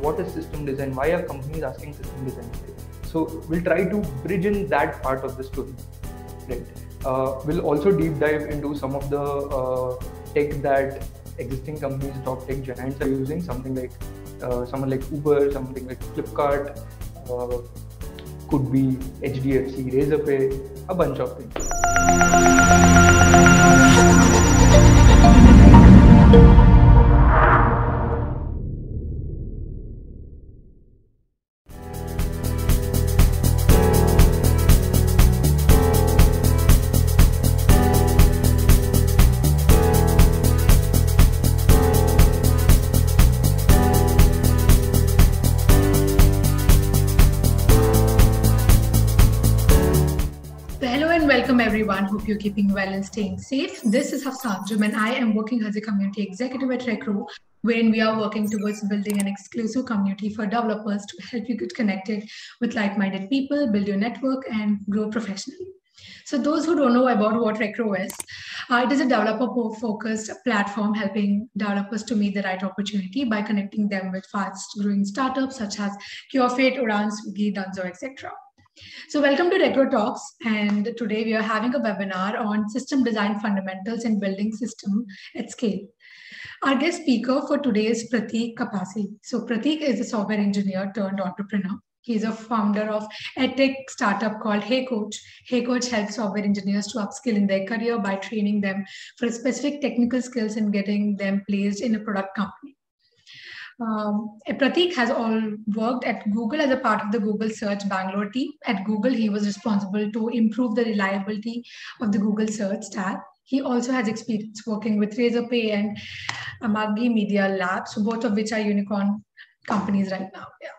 what is system design, why are companies asking system design. So we'll try to bridge in that part of the story, right? We'll also deep dive into some of the tech that existing companies, top tech giants are using, something like someone like Uber, something like Flipkart, could be HDFC, Razorpay, a bunch of things. Welcome everyone. Hope you're keeping well and staying safe. This is Hafsanjum and I am working as a community executive at Recro, wherein we are working towards building an exclusive community for developers to help you get connected with like-minded people, build your network, and grow professionally. So those who don't know about what Recro is, it is a developer-focused platform helping developers to meet the right opportunity by connecting them with fast-growing startups such as CureFit, Udan, Swiggy, Dunzo, etc. So welcome to Recro Talks, and today we are having a webinar on system design fundamentals and building system at scale. Our guest speaker for today is Prateek Kapasi. So Prateek is a software engineer turned entrepreneur. He's a founder of a tech startup called Hey Coach. Hey Coach helps software engineers to upskill in their career by training them for specific technical skills and getting them placed in a product company. Prateek has worked at Google as a part of the Google Search Bangalore team. At Google, he was responsible to improve the reliability of the Google Search tab. He also has experience working with Razorpay and Amagi Media Labs, both of which are unicorn companies right now. Yeah.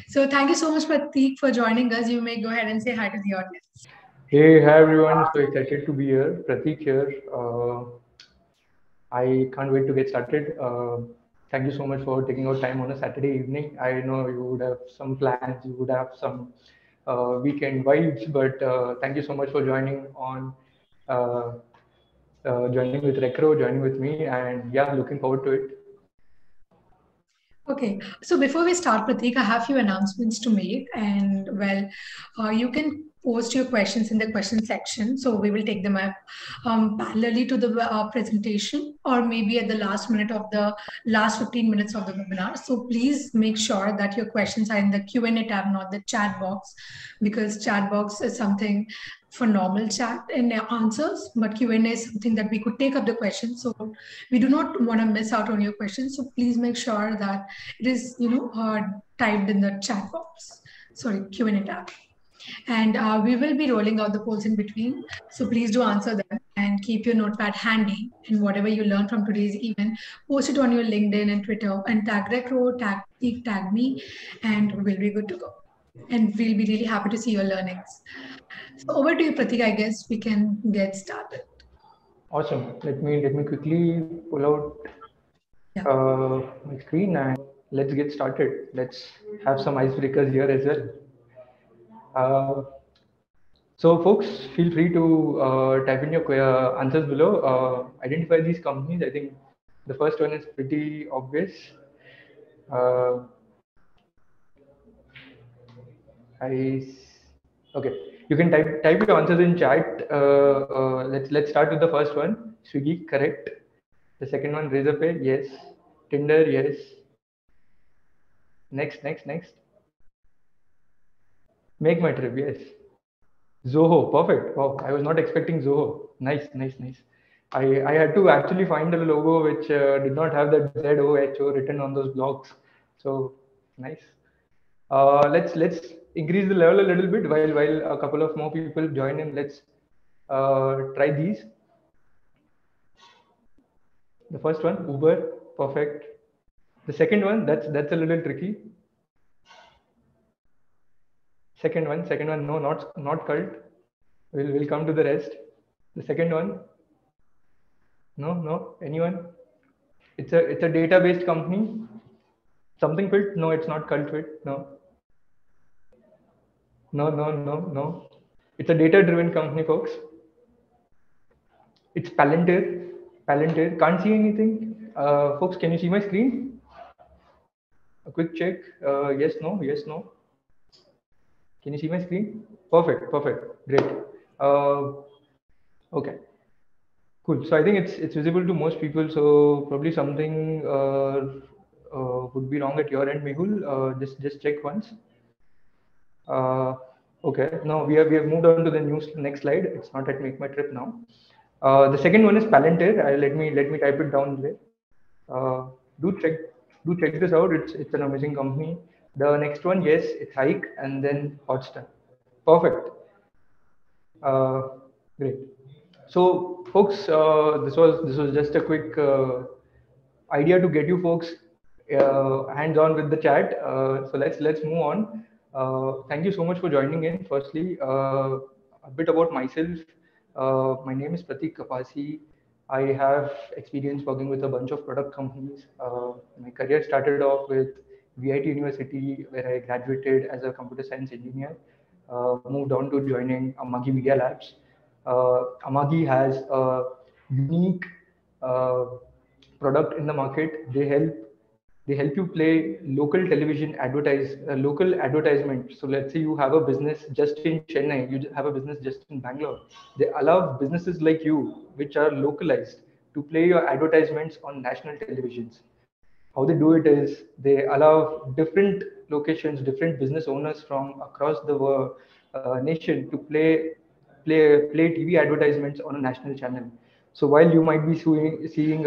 So thank you so much, Prateek, for joining us. You may go ahead and say hi to the audience. Hey, hi everyone. So excited to be here. Prateek here. I can't wait to get started. Thank you so much for taking out time on a Saturday evening. I know you would have some plans, you would have some weekend vibes, but thank you so much for joining with Recro, joining with me, and yeah, looking forward to it. Okay, so before we start, Prateek, I have a few announcements to make, and well, you can post your questions in the question section. So we will take them up parallelly to the presentation, or maybe at the last minute of the last 15 minutes of the webinar. So please make sure that your questions are in the Q&A tab, not the chat box, because chat box is something for normal chat and answers, but Q&A is something that we could take up the questions. So we do not want to miss out on your questions. So please make sure that it is, typed in the chat box, sorry, Q&A tab. And we will be rolling out the polls in between. So please do answer them and keep your notepad handy. And whatever you learn from today's event, post it on your LinkedIn and Twitter and tag Recro, tag me, and we'll be good to go. And we'll be really happy to see your learnings. So over to you, Prateek. I guess we can get started. Awesome. Let me quickly pull out my screen and let's get started. Let's have some icebreakers here as well. So folks, feel free to type in your answers below. Identify these companies. I think the first one is pretty obvious. Okay. You can type your answers in chat. Let's start with the first one. Swiggy, correct. The second one, Razorpay, yes. Tinder, yes. Next. Make my trip, yes. Zoho, perfect. Wow, I was not expecting Zoho. Nice. I had to actually find a logo which did not have that ZOHO written on those blocks. So nice. Let's increase the level a little bit while a couple of more people join in. Let's try these. The first one, Uber, perfect. The second one, that's a little tricky. Second one, no, not cult. We'll come to the rest. The second one, no, anyone? It's a database company. Something fit? No, it's not cult fit. No. It's a data-driven company, folks. It's Palantir. Can't see anything. Folks, can you see my screen? A quick check. Yes, no, yes, no. Can you see my screen? Perfect, perfect, great. Uh, okay, cool. So I think it's visible to most people. So probably something would be wrong at your end, Mehul. Just check once. Uh, okay, no, we have moved on to the next slide. It's not at Make My Trip now. The second one is Palantir. Let me type it down there. Uh, do check do check this out. It's an amazing company. The next one, yes, it's Hike and then Hotstar. Perfect. Uh, Great. So, folks, this was just a quick idea to get you folks hands-on with the chat. So let's move on. Thank you so much for joining in. Firstly, a bit about myself. My name is Pratik Kapasi. I have experience working with a bunch of product companies. My career started off with VIT University, where I graduated as a computer science engineer. Moved on to joining Amagi Media Labs. Amagi has a unique uh, product in the market. They help you play local television local advertisement. So let's say you have a business just in Chennai, you have a business just in Bangalore. They allow businesses like you, which are localized, to play your advertisements on national televisions. How they do it is they allow different locations, different business owners from across the nation to play TV advertisements on a national channel. So while you might be seeing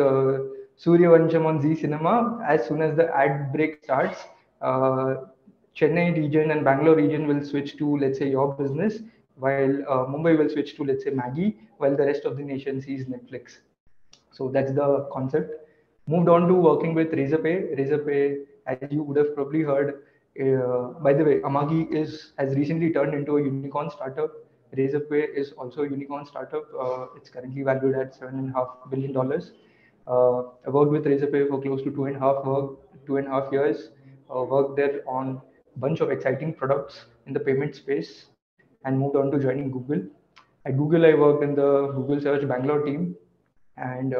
Surya Vancham on Z Cinema, as soon as the ad break starts, uh, Chennai region and Bangalore region will switch to, let's say, your business, while Mumbai will switch to, let's say, Maggie, while the rest of the nation sees Netflix. So that's the concept. Moved on to working with Razorpay. Razorpay, as you would have probably heard, by the way, Amagi has recently turned into a unicorn startup. Razorpay is also a unicorn startup. It's currently valued at $7.5 billion. I worked with Razorpay for close to 2.5 years. Worked there on a bunch of exciting products in the payment space, and moved on to joining Google. At Google, I worked in the Google Search Bangalore team, and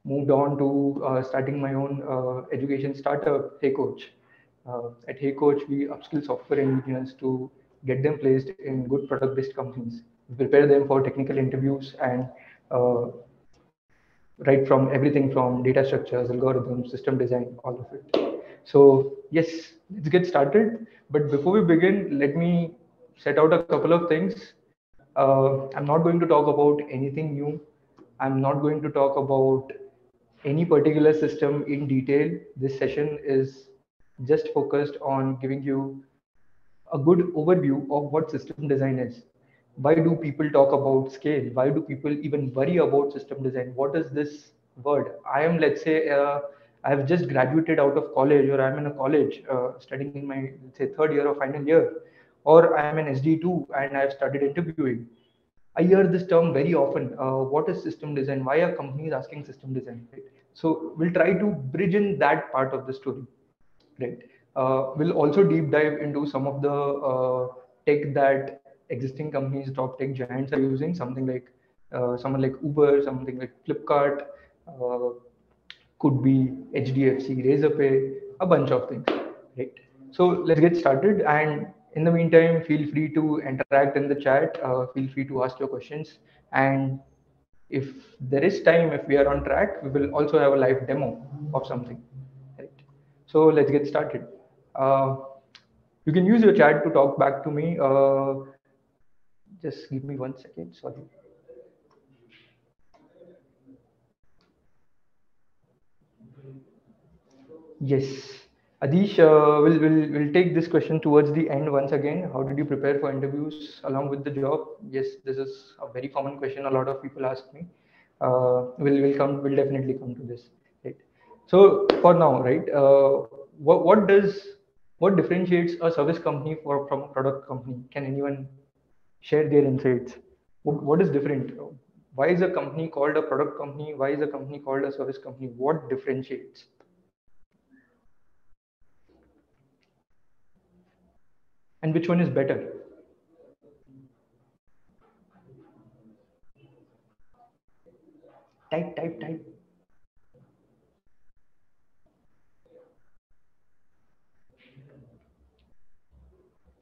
moved on to starting my own education startup, Hey Coach. At Hey Coach, we upskill software engineers to get them placed in good product-based companies. We prepare them for technical interviews and uh, right from everything from data structures, algorithms, system design, all of it. So yes, let's get started. But before we begin, let me set out a couple of things. I'm not going to talk about anything new. I'm not going to talk about any particular system in detail. This session is just focused on giving you a good overview of what system design is. Why do people talk about scale? Why do people even worry about system design? What is this word? I am, let's say, I have just graduated out of college, or I'm in a college studying in my, let's say, third year or final year, or I am an SDE-2 and I've started interviewing. I hear this term very often. What is system design? Why are companies asking system design? Right? So we'll try to bridge in that part of the story. Right. We'll also deep dive into some of the tech that existing companies, top tech giants are using. Something like someone like Uber, something like Flipkart, uh, could be HDFC, Razorpay, a bunch of things. Right. So let's get started. And in the meantime, feel free to interact in the chat. Feel free to ask your questions. And if there is time, if we are on track, we will also have a live demo of something. Right. So let's get started. Uh, you can use your chat to talk back to me. Just give me 1 second. Sorry. Yes. Adish, will take this question towards the end once again. How did you prepare for interviews along with the job? Yes, this is a very common question. A lot of people ask me. We'll definitely come to this. Right. So for now, right? What differentiates a service company from a product company? Can anyone share their insights? What is different? Why is a company called a product company? Why is a company called a service company? What differentiates? And which one is better? Type.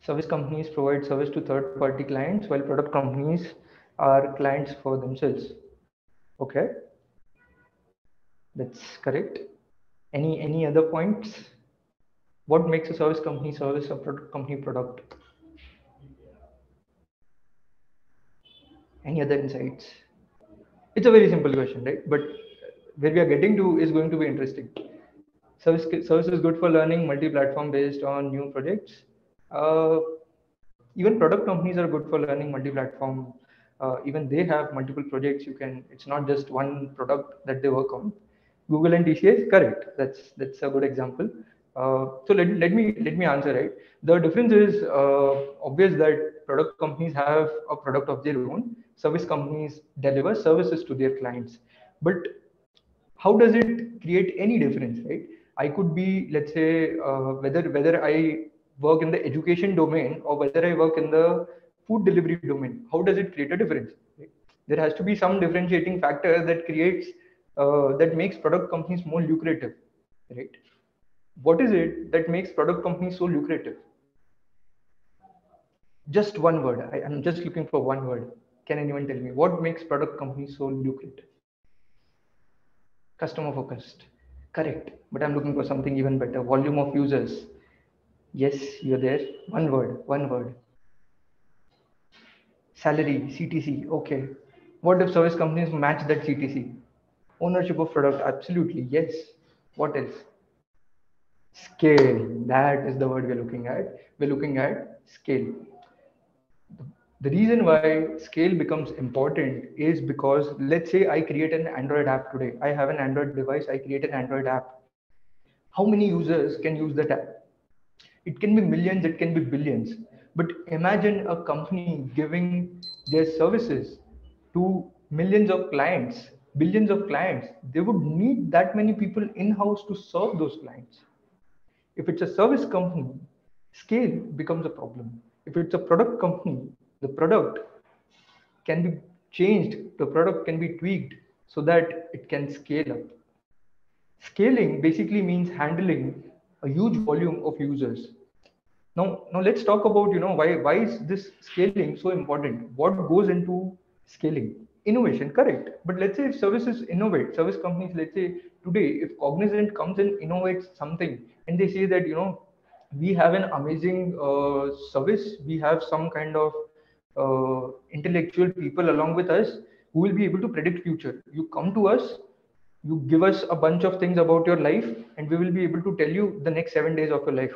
Service companies provide service to third-party clients, while product companies are clients for themselves. Okay, that's correct. Any other points? What makes a service company service, a product company product? Any other insights? It's a very simple question, right? But where we are getting to is going to be interesting. Service is good for learning, multi-platform based on new projects. Uh, Even product companies are good for learning multi-platform. Even they have multiple projects. It's not just one product that they work on. Google and TCS, correct. That's a good example. So let me answer, right. The difference is obvious that product companies have a product of their own. Service companies deliver services to their clients. But how does it create any difference, right? I could be, let's say, whether I work in the education domain or whether I work in the food delivery domain. How does it create a difference, right? There has to be some differentiating factor that creates that makes product companies more lucrative, right? What is it that makes product companies so lucrative? Just one word. I'm just looking for one word. Can anyone tell me what makes product companies so lucrative? Customer focused. Correct. But I'm looking for something even better. Volume of users. Yes, you're there. One word. One word. Salary. CTC. Okay. What if service companies match that CTC? Ownership of product. Absolutely. Yes. What else? Scale. That is the word we're looking at. We're looking at scale. The reason why scale becomes important is because, let's say I create an Android app today. I have an Android device. I create an Android app. How many users can use that app? It can be millions, it can be billions. But imagine a company giving their services to millions of clients, billions of clients. They would need that many people in-house to serve those clients. If it's a service company, scale becomes a problem. If it's a product company, the product can be changed, the product can be tweaked so that it can scale up. Scaling basically means handling a huge volume of users. Now let's talk about, why is this scaling so important? What goes into scaling? Innovation, correct. But let's say if services innovate, service companies, let's say today, if Cognizant comes and innovates something, and they say that, we have an amazing service, we have some kind of intellectual people along with us who will be able to predict future. You come to us, you give us a bunch of things about your life, and we will be able to tell you the next 7 days of your life.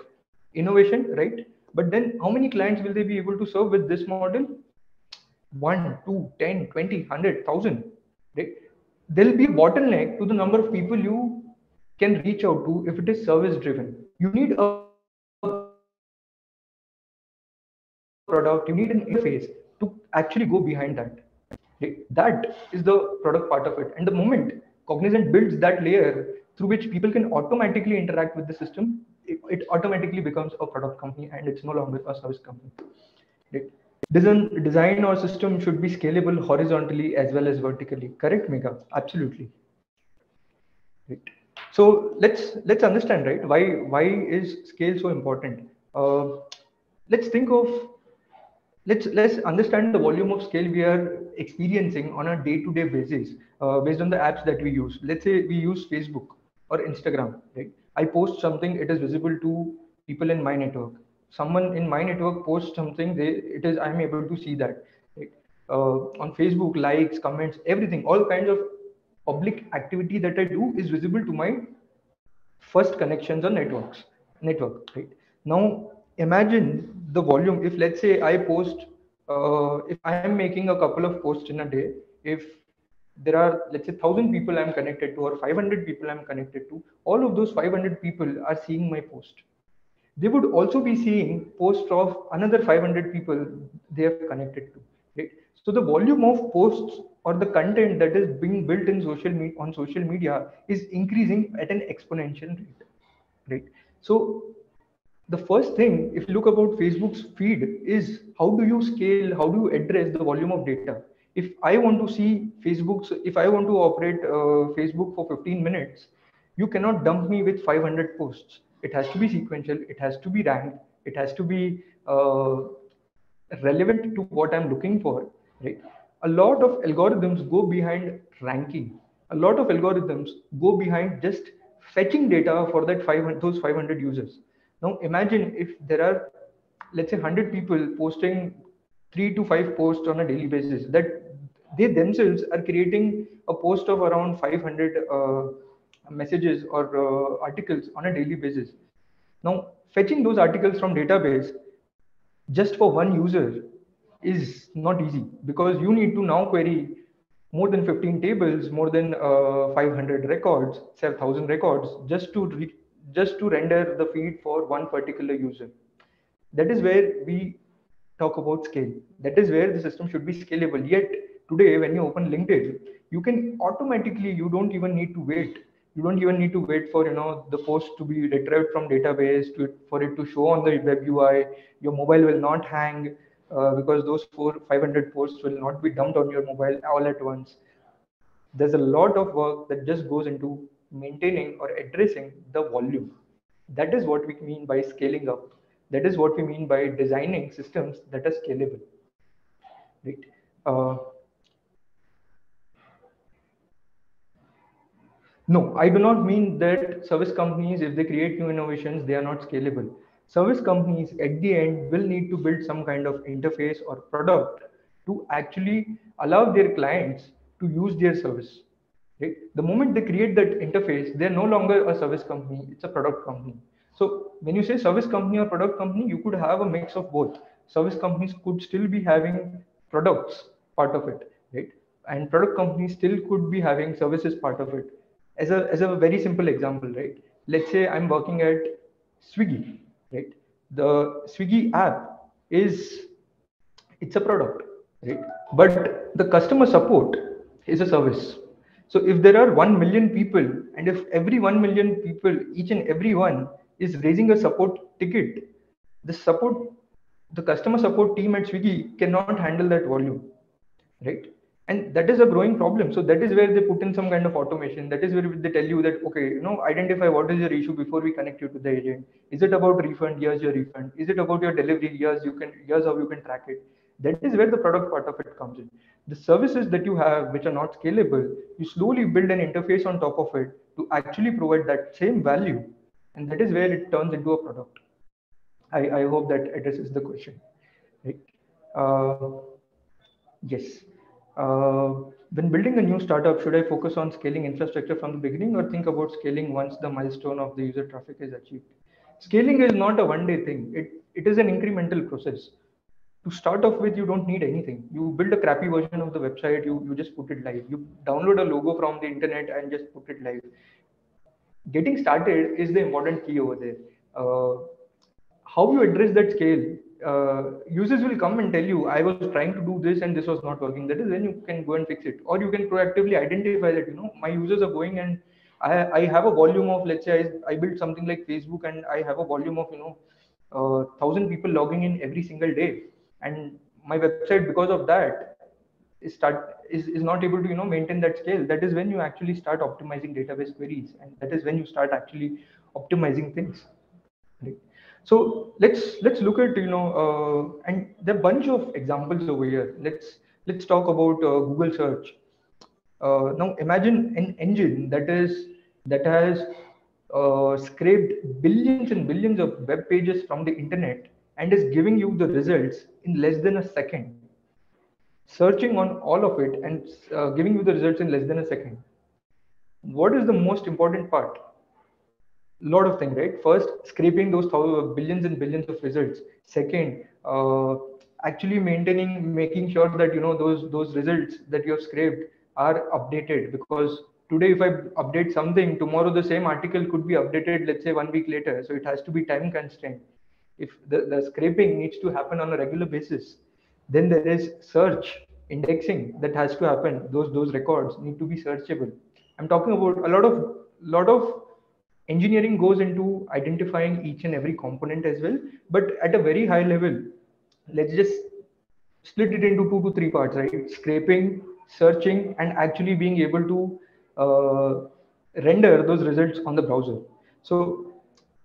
Innovation, right? But then how many clients will they be able to serve with this model? 1, 2, 10, 20, 100, 1,000, right? There'll be a bottleneck to the number of people you can reach out to if it is service driven. You need a product, you need an interface to actually go behind that. Right? That is the product part of it. And the moment Cognizant builds that layer through which people can automatically interact with the system, it automatically becomes a product company and it's no longer a service company. Right? Design or system should be scalable horizontally as well as vertically. Correct, Mega? Absolutely. Right. So let's understand, right? Why is scale so important? Let's think of let's understand the volume of scale we are experiencing on a day-to-day basis based on the apps that we use. Let's say we use Facebook or Instagram, right? I post something, it is visible to people in my network. Someone in my network posts something, I'm able to see that. Right? On Facebook, likes, comments, everything, all kinds of public activity that I do is visible to my first connections on network, right? Now imagine the volume. If let's say I post, if I am making a couple of posts in a day, if there are, let's say, 1,000 people I'm connected to or 500 people I'm connected to, all of those 500 people are seeing my post. They would also be seeing posts of another 500 people they have connected to, right? So the volume of posts or the content that is being built in on social media is increasing at an exponential rate, right? So the first thing, if you look about Facebook's feed, is how do you scale, how do you address the volume of data? If I want to see Facebook's, if I want to operate Facebook for 15 minutes, you cannot dump me with 500 posts. It has to be sequential, it has to be ranked, It has to be relevant to what I'm looking for, right? A lot of algorithms go behind ranking. A lot of algorithms go behind just fetching data for that 500, those 500 users. Now imagine if there are, let's say, 100 people posting 3 to 5 posts on a daily basis, that they themselves are creating a post of around 500 messages or articles on a daily basis. Now fetching those articles from database just for one user is not easy, because you need to now query more than 15 tables, more than 500 records, 7,000 records, just to render the feed for one particular user. That is where we talk about scale. That is where the system should be scalable. Yet today, when you open LinkedIn, you can automatically, you don't even need to wait. You don't even need to wait for the post to be retrieved from database for it to show on the web UI. Your mobile will not hang because those 500 posts will not be dumped on your mobile all at once. There's a lot of work that just goes into maintaining or addressing the volume. That is what we mean by scaling up. That is what we mean by designing systems that are scalable. Right? No, I do not mean that service companies, if they create new innovations, they are not scalable. Service companies at the end will need to build some kind of interface or product to actually allow their clients to use their service. Right? The moment they create that interface, they're no longer a service company, it's a product company. So when you say service company or product company, you could have a mix of both. Service companies could still be having products part of it, right? And product companies still could be having services part of it. As a very simple example, right? Let's say I'm working at Swiggy, right? The Swiggy app is, it's a product, right? But the customer support is a service. So if there are 1 million people, and if every 1 million people, each and every one is raising a support ticket, the support, the customer support team at Swiggy cannot handle that volume, right? And that is a growing problem. So that is where they put in some kind of automation. That is where they tell you that, okay, identify what is your issue before we connect you to the agent. Is it about refund? Here's your refund. Is it about your delivery? Here's how you can track it. That is where the product part of it comes in. The services that you have which are not scalable, you slowly build an interface on top of it to actually provide that same value, and that is where it turns into a product. I hope that addresses the question, right? Yes. When building a new startup, should I focus on scaling infrastructure from the beginning, or think about scaling once the milestone of the user traffic is achieved? Scaling is not a one-day thing. It is an incremental process. To start off with, you don't need anything. You build a crappy version of the website, you just put it live. You download a logo from the internet and just put it live. Getting started is the important key over there. How you address that scale, users will come and tell you, I was trying to do this and this was not working. That is when you can go and fix it, or you can proactively identify that my users are going, and I have a volume of, let's say I built something like Facebook, and I have a volume of 1,000 people logging in every single day, and my website, because of that, is not able to maintain that scale. That is when you actually start optimizing database queries, and that is when you start actually optimizing things, right? So let's look at and there are a bunch of examples over here. Let's talk about Google search. Now imagine an engine that has scraped billions and billions of web pages from the internet and is giving you the results in less than a second, searching on all of it and giving you the results in less than a second. What is the most important part? Lot of things, right? First, scraping those billions and billions of results. Second, actually making sure that those results that you have scraped are updated, because today if I update something, tomorrow the same article could be updated, let's say 1 week later. So it has to be time constrained. If the scraping needs to happen on a regular basis, then there is search indexing that has to happen. Those records need to be searchable. I'm talking about a lot of engineering goes into identifying each and every component as well, but at a very high level, let's just split it into 2 to 3 parts, right? Scraping, searching, and actually being able to render those results on the browser. So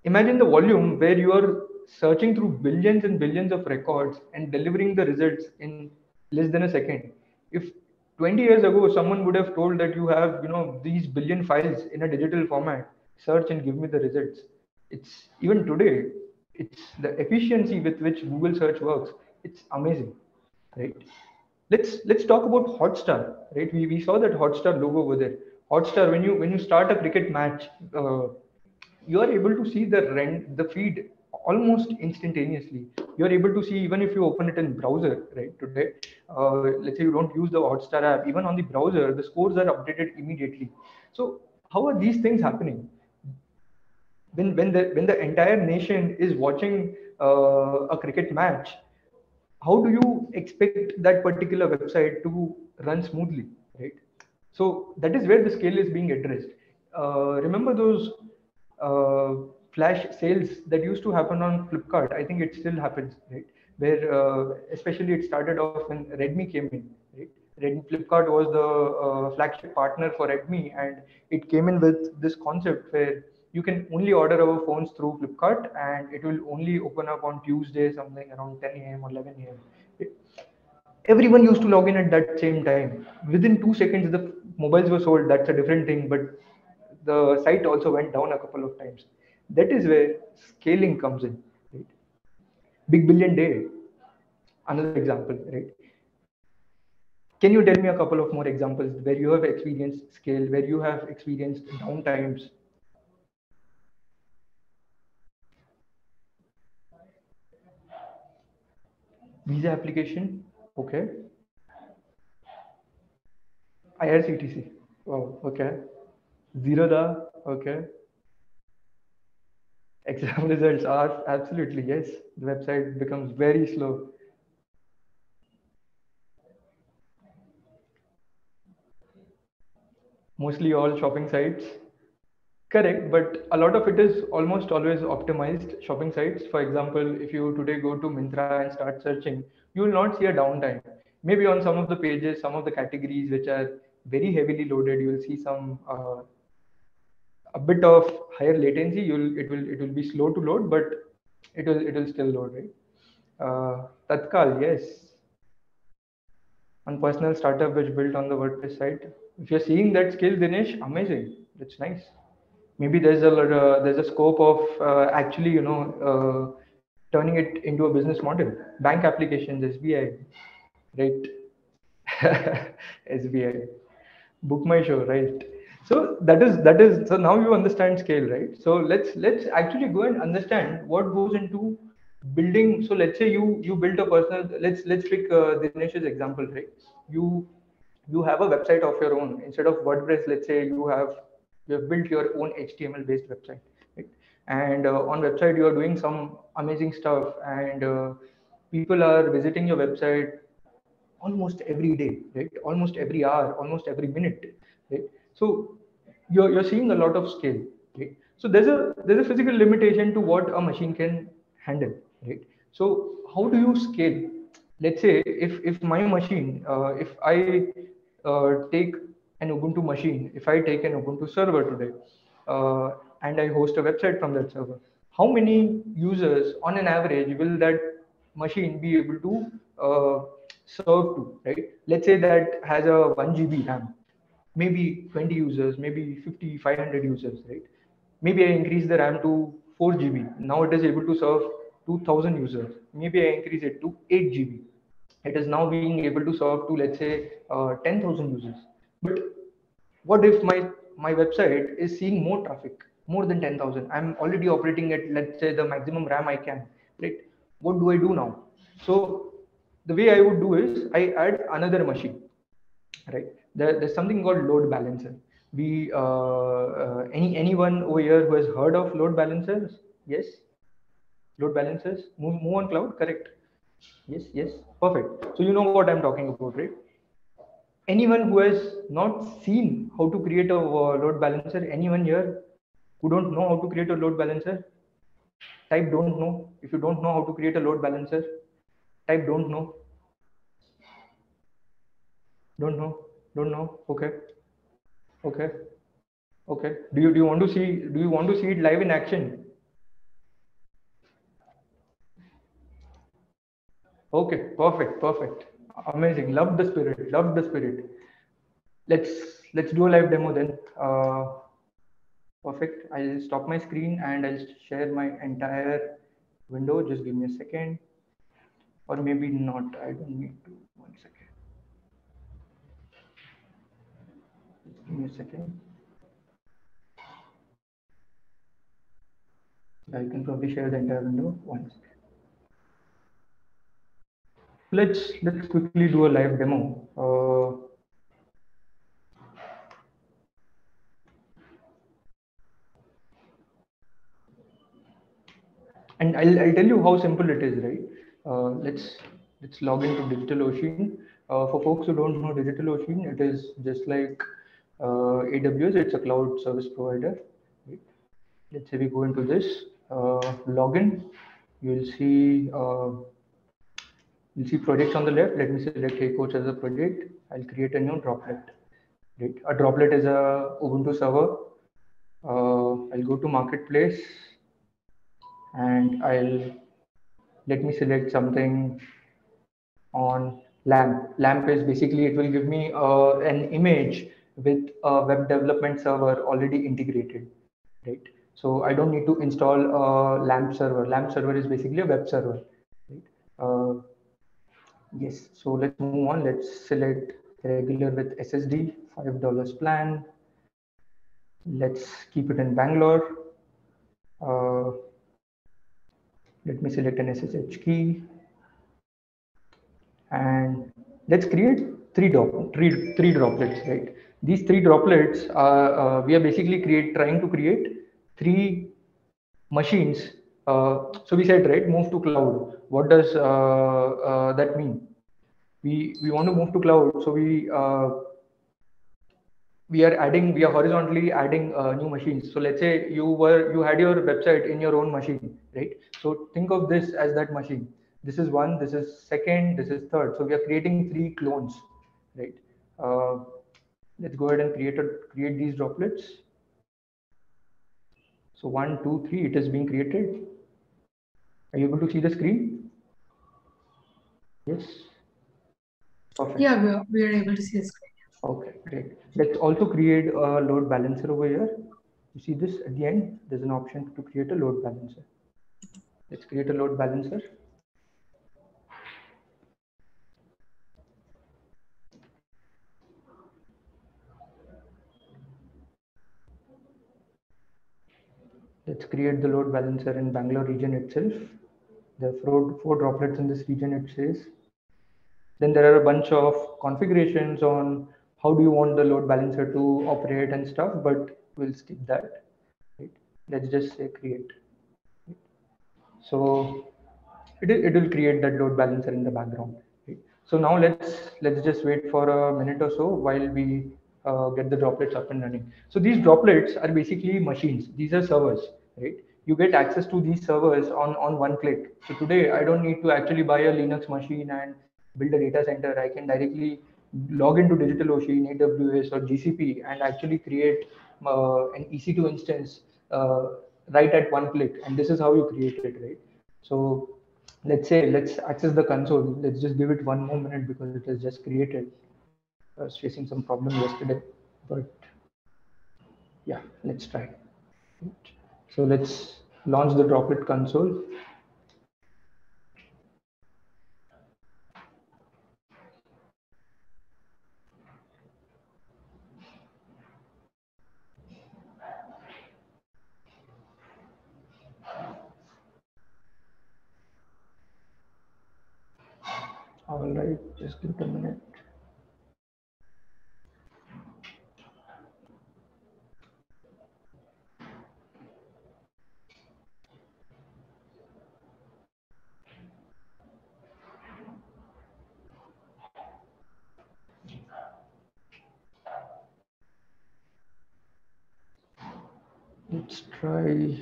imagine the volume where you are searching through billions and billions of records and delivering the results in less than a second. If 20 years ago someone would have told that you have, these billion files in a digital format, search and give me the results. It's even today, it's the efficiency with which Google search works. It's amazing, right? Let's talk about Hotstar, right? We saw that Hotstar logo over there. Hotstar, when you start a cricket match, you are able to see the feed almost instantaneously. You are able to see even if you open it in browser, right? Today, let's say you don't use the Hotstar app, even on the browser, the scores are updated immediately. So how are these things happening? When the entire nation is watching a cricket match, how do you expect that particular website to run smoothly, right? So that is where the scale is being addressed. Remember those uh, flash sales that used to happen on Flipkart? I think it still happens, right? Where especially it started off when Redmi came in, right? Flipkart was the flagship partner for Redmi, and it came in with this concept where you can only order our phones through Flipkart, and it will only open up on Tuesday, something around 10 a.m. or 11 a.m. Everyone used to log in at that same time. Within 2 seconds, the mobiles were sold. That's a different thing, but the site also went down a couple of times. That is where scaling comes in. Right? Big Billion Day, another example, right? Can you tell me a couple of more examples where you have experienced scale, where you have experienced downtimes? Visa application, okay. IRCTC, oh, okay. Zerodha, okay. Exam results are absolutely yes. The website becomes very slow. Mostly all shopping sites. Correct, but a lot of it is almost always optimized shopping sites. For example, if you today go to Myntra and start searching, you will not see a downtime. Maybe on some of the pages, some of the categories which are very heavily loaded, you will see some a bit of higher latency. It will be slow to load, but it will still load, right? Tatkal, yes, on personal startup which built on the WordPress site. If you're seeing that skill, Dinesh, amazing. That's nice. Maybe there's a scope of actually turning it into a business model. Bank applications, SBI, right? SBI, book my show, right? So that is so now you understand scale, right? So let's actually go and understand what goes into building. So let's say you built a personal. Let's pick Dinesh's example, right? You have a website of your own instead of WordPress. Let's say you have built your own HTML based website, right? And on website you are doing some amazing stuff, and people are visiting your website almost every day, right? Almost every hour, almost every minute, right? So you're seeing a lot of scale, right? So there's a physical limitation to what a machine can handle, right? So how do you scale? Let's say if my machine, if I take an Ubuntu machine, if I take an Ubuntu server today, and I host a website from that server, how many users on an average will that machine be able to serve to, right? Let's say that has a 1 GB RAM, maybe 20 users, maybe 50, 500 users, right? Maybe I increase the RAM to 4 GB. Now it is able to serve 2000 users. Maybe I increase it to 8 GB. It is now being able to serve to, let's say, 10,000 users. But what if my website is seeing more traffic, more than 10,000? I'm already operating at, let's say, the maximum RAM I can, right? What do I do now? So the way I would do is I add another machine, right? There's something called load balancer. We anyone over here who has heard of load balancers? Yes, load balancers. Move on cloud, correct? Yes, yes, perfect. So you know what I'm talking about, right? Anyone who has not seen how to create a load balancer, anyone here who don't know how to create a load balancer, type don't know. If you don't know how to create a load balancer, type don't know. Don't know. Okay, okay, okay. Do you want to see it live in action? Okay, perfect. Amazing. Love the spirit. Love the spirit. Let's do a live demo then. Perfect. I'll stop my screen and I'll share my entire window. Just give me a second, or maybe not. I don't need to. One second. Just give me a second. I can probably share the entire window once. Let's quickly do a live demo. And I'll tell you how simple it is, right? Let's log into DigitalOcean. For folks who don't know DigitalOcean, it is just like AWS. It's a cloud service provider. Right? Let's say we go into this login. You'll see projects on the left. Let me select Hey Coach as a project. I'll create a new droplet. Right? A droplet is a Ubuntu server. I'll go to marketplace and let me select something on LAMP. LAMP is basically, it will give me an image with a web development server already integrated, right? So I don't need to install a LAMP server. LAMP server is basically a web server, right? Yes, so let's move on. Let's select regular with SSD, $5 plan. Let's keep it in Bangalore. Let me select an SSH key. And let's create three droplets, right? These three droplets are we are basically trying to create three machines. So we said, right, move to cloud. What does that mean? We want to move to cloud, so we are horizontally adding new machines. So let's say you had your website in your own machine, right? So think of this as that machine. This is one, this is second, this is third. So we are creating three clones, right? uh, let's go ahead and create these droplets. So 1 2 3, it is being created. Are you able to see the screen? Yes. Perfect. Yeah, we are able to see the screen. Okay, great. Let's also create a load balancer over here. You see this at the end, there's an option to create a load balancer. Let's create a load balancer. Let's create the load balancer in Bangalore region itself. There are four droplets in this region, it says. Then there are a bunch of configurations on how do you want the load balancer to operate and stuff, but we'll skip that. Right? Let's just say create. So it will create that load balancer in the background. Right? So now let's just wait for a minute or so while we get the droplets up and running. So these droplets are basically machines. These are servers, right? You get access to these servers on one click. So today I don't need to actually buy a Linux machine and build a data center. I can directly log into DigitalOcean, AWS, or GCP and actually create an EC2 instance right at one click. And this is how you create it, right? So let's access the console. Let's just give it one more minute because it has just created. I was facing some problem yesterday, but yeah, let's try. So let's launch the droplet console. All right, just give it a minute. Let's try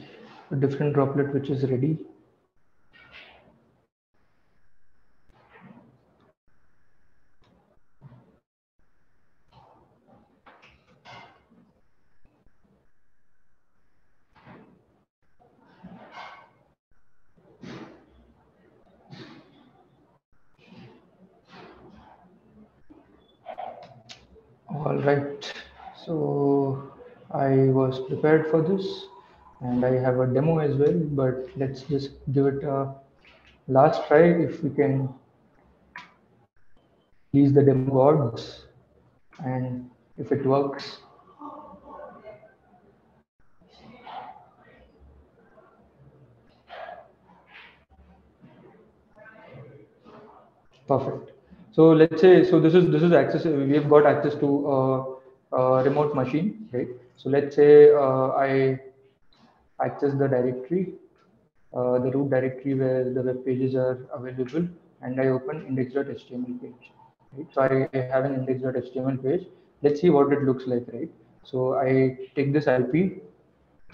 a different droplet which is ready. All right, so I was prepared for this and I have a demo as well, but let's just give it a last try if we can please the demo gods, and if it works. Perfect. So let's say, so this is access. We have got access to a remote machine, right? So let's say I access the directory, the root directory where the web pages are available, and I open index.html page. Right? So I have an index.html page. Let's see what it looks like, right? So I take this IP,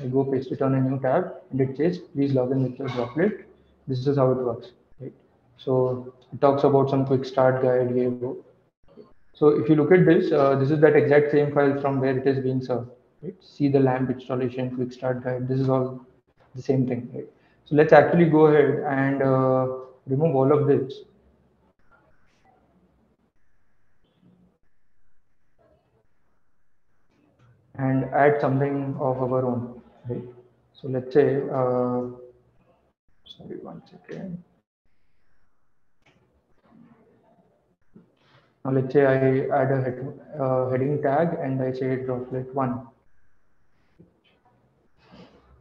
I go paste it on a new tab, and it says, please log in with your droplet. This is how it works, right? So it talks about some quick start guide here. So if you look at this, this is that exact same file from where it is being served. Right? See the LAMP installation, quick start guide. This is all the same thing. Right? So let's actually go ahead and remove all of this. And add something of our own. Right? So let's say, sorry, one second. Now let's say I add a heading tag and I say droplet one,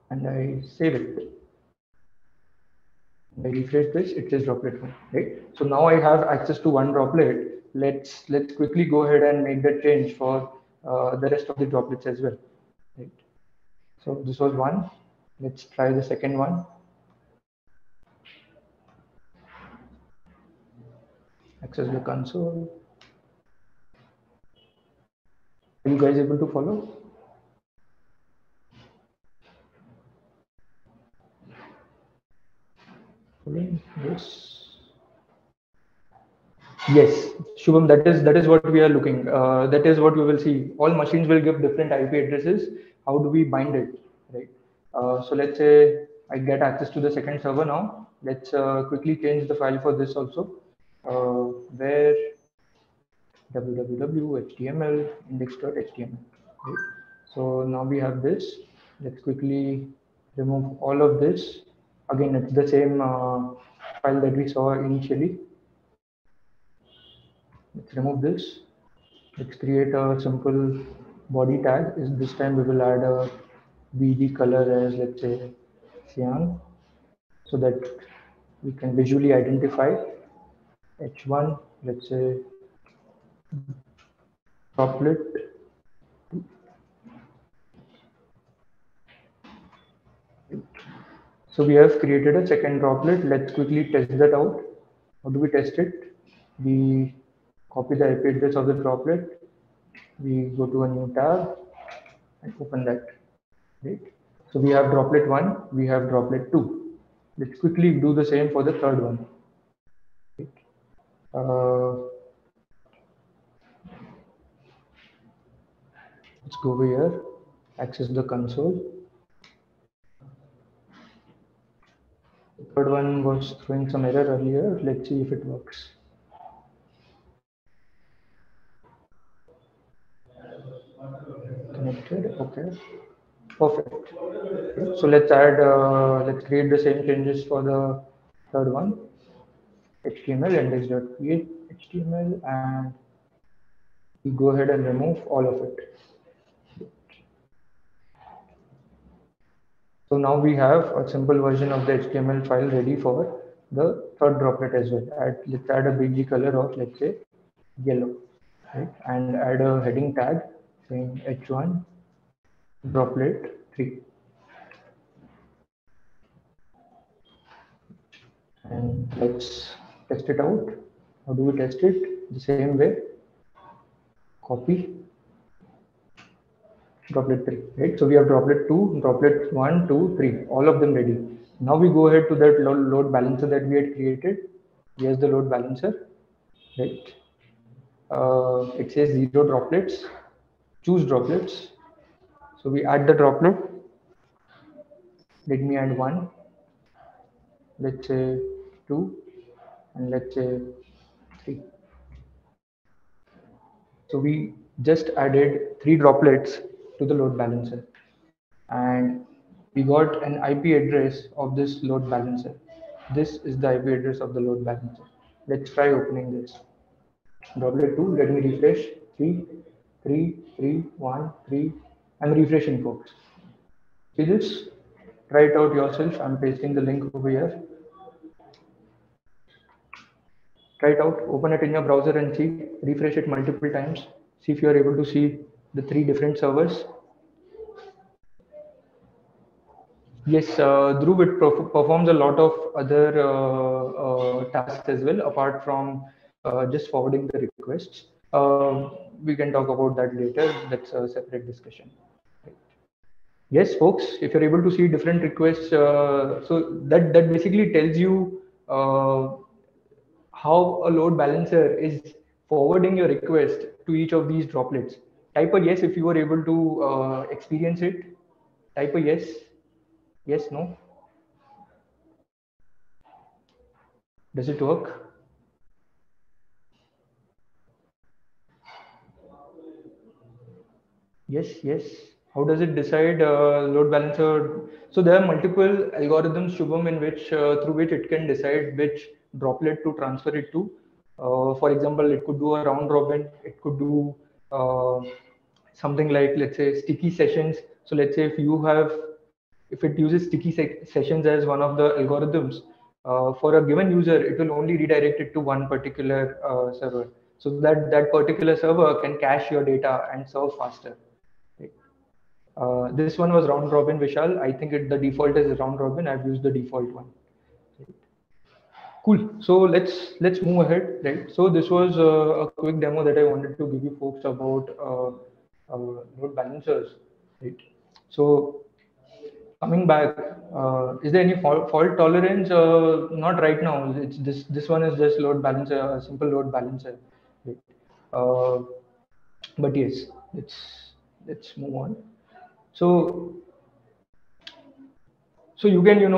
and I save it. I refresh this, it says droplet one, right? So now I have access to one droplet. Let's quickly go ahead and make that change for the rest of the droplets as well, right? So this was one. Let's try the second one. Access the console. Are you guys able to follow? Following this. Yes, Shubham, that is what we are looking. That is what we will see. All machines will give different IP addresses. How do we bind it, right? So let's say I get access to the second server now. Let's quickly change the file for this also. Where www.html index.html. Right? So now we have this. Let's quickly remove all of this. Again, it's the same file that we saw initially. Let's remove this. Let's create a simple body tag. Is this time we will add a BG color as, let's say, cyan, so that we can visually identify H1, let's say droplet. So we have created a second droplet. Let's quickly test that out. How do we test it? We copy the IP address of the droplet. We go to a new tab and open that. Right? So we have droplet one, we have droplet two. Let's quickly do the same for the third one. Right? Let's go over here, access the console. The third one was throwing some error earlier. Let's see if it works. Connected, okay, perfect. Okay. So let's add, let's create the same changes for the third one. HTML index.create HTML, and we go ahead and remove all of it. So now we have a simple version of the HTML file ready for the third droplet as well. Let's add a BG color of, let's say, yellow, right? And add a heading tag saying H1 droplet 3. And let's test it out. How do we test it? The same way. Copy droplet 3, right? So we have droplet 2, droplet 1, 2, 3, all of them ready. Now we go ahead to that load balancer that we had created. Here's the load balancer, right? It says 0 droplets, choose droplets. So we add the droplet. Let me add 1, let's say 2, and let's say 3. So we just added 3 droplets to the load balancer, and we got an IP address of this load balancer. This is the IP address of the load balancer. Let's try opening this. Droplet 2, let me refresh. 3, 3, 3, 1, 3. I'm refreshing, folks. See this? Try it out yourself. I'm pasting the link over here. Try it out. Open it in your browser and see. Refresh it multiple times. See if you are able to see the 3 different servers. Yes, Dhruv, it performs a lot of other tasks as well, apart from just forwarding the requests. We can talk about that later. That's a separate discussion. Yes, folks, if you're able to see different requests, so that basically tells you how a load balancer is forwarding your request to each of these droplets. Type a yes if you were able to experience it. Type a yes. Yes, no. Does it work? Yes, yes. How does it decide load balancer? So there are multiple algorithms, Shubham, in which through which it can decide which droplet to transfer it to. For example, it could do a round robin. It could do something like, let's say, sticky sessions. So let's say if it uses sticky sessions as one of the algorithms, for a given user, it will only redirect it to one particular server. So that particular server can cache your data and serve faster. This one was round robin, Vishal. I think the default is round robin. I've used the default one. Cool. So let's move ahead, right? So this was a quick demo that I wanted to give you folks about load balancers, right? So coming back, is there any fault tolerance? Not right now. It's this one is just load balancer, a simple load balancer, right? Uh, but yes, let's move on. So you can you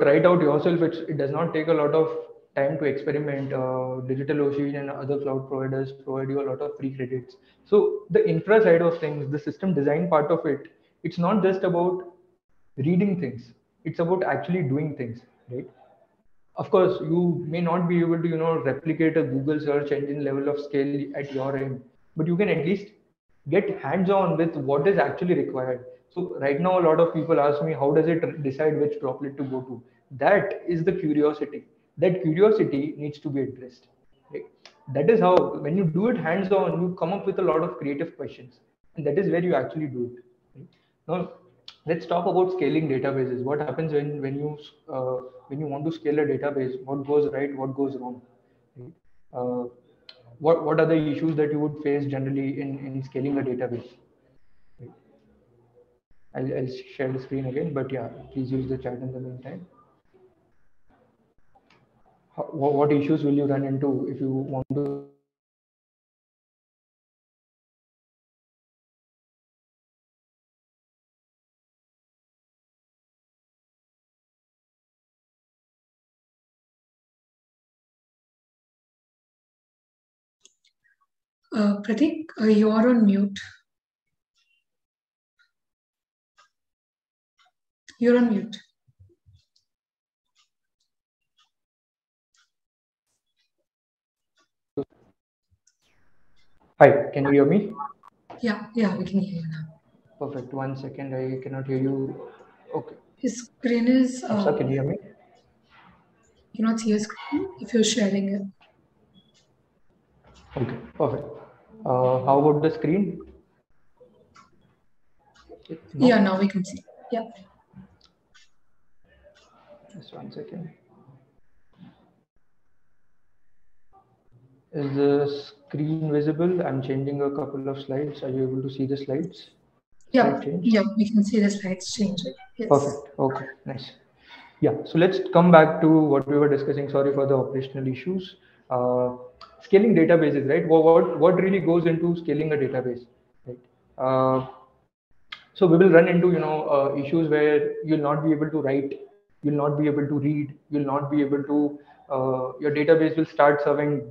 try it out yourself. It does not take a lot of time to experiment. DigitalOcean and other cloud providers provide you a lot of free credits. So the infra side of things, the system design part of it, it's not just about reading things, it's about actually doing things, right? Of course, you may not be able to replicate a Google search engine level of scale at your end, but you can at least get hands on with what is actually required. So right now a lot of people ask me, how does it decide which droplet to go to? That is the curiosity. That curiosity needs to be addressed, right? That is how, when you do it hands on, you come up with a lot of creative questions, and that is where you actually do it, right? Now let's talk about scaling databases. What happens when you want to scale a database? What goes right? What goes wrong? Right? Uh, what are the issues that you would face generally in scaling a database? Right? I'll share the screen again, but yeah, please use the chat in the meantime. What issues will you run into if you want to Pratik, you're on mute. You're on mute. Hi, can you hear me? Yeah, we can hear you now. Perfect. 1 second, I cannot hear you. Okay. His screen is. Afsa, can you hear me? You cannot see your screen if you're sharing it. Okay, perfect. How about the screen? No? Yeah, now we can see. Yeah. Just 1 second. Is the screen visible? I'm changing a couple of slides. Are you able to see the slides? Yeah, we can see the slides changing. Yes. Perfect. Okay, nice. Yeah, so let's come back to what we were discussing. Sorry for the operational issues. Scaling databases, right? What really goes into scaling a database, right? So we will run into issues where you'll not be able to write, you'll not be able to read, you'll not be able to your database will start serving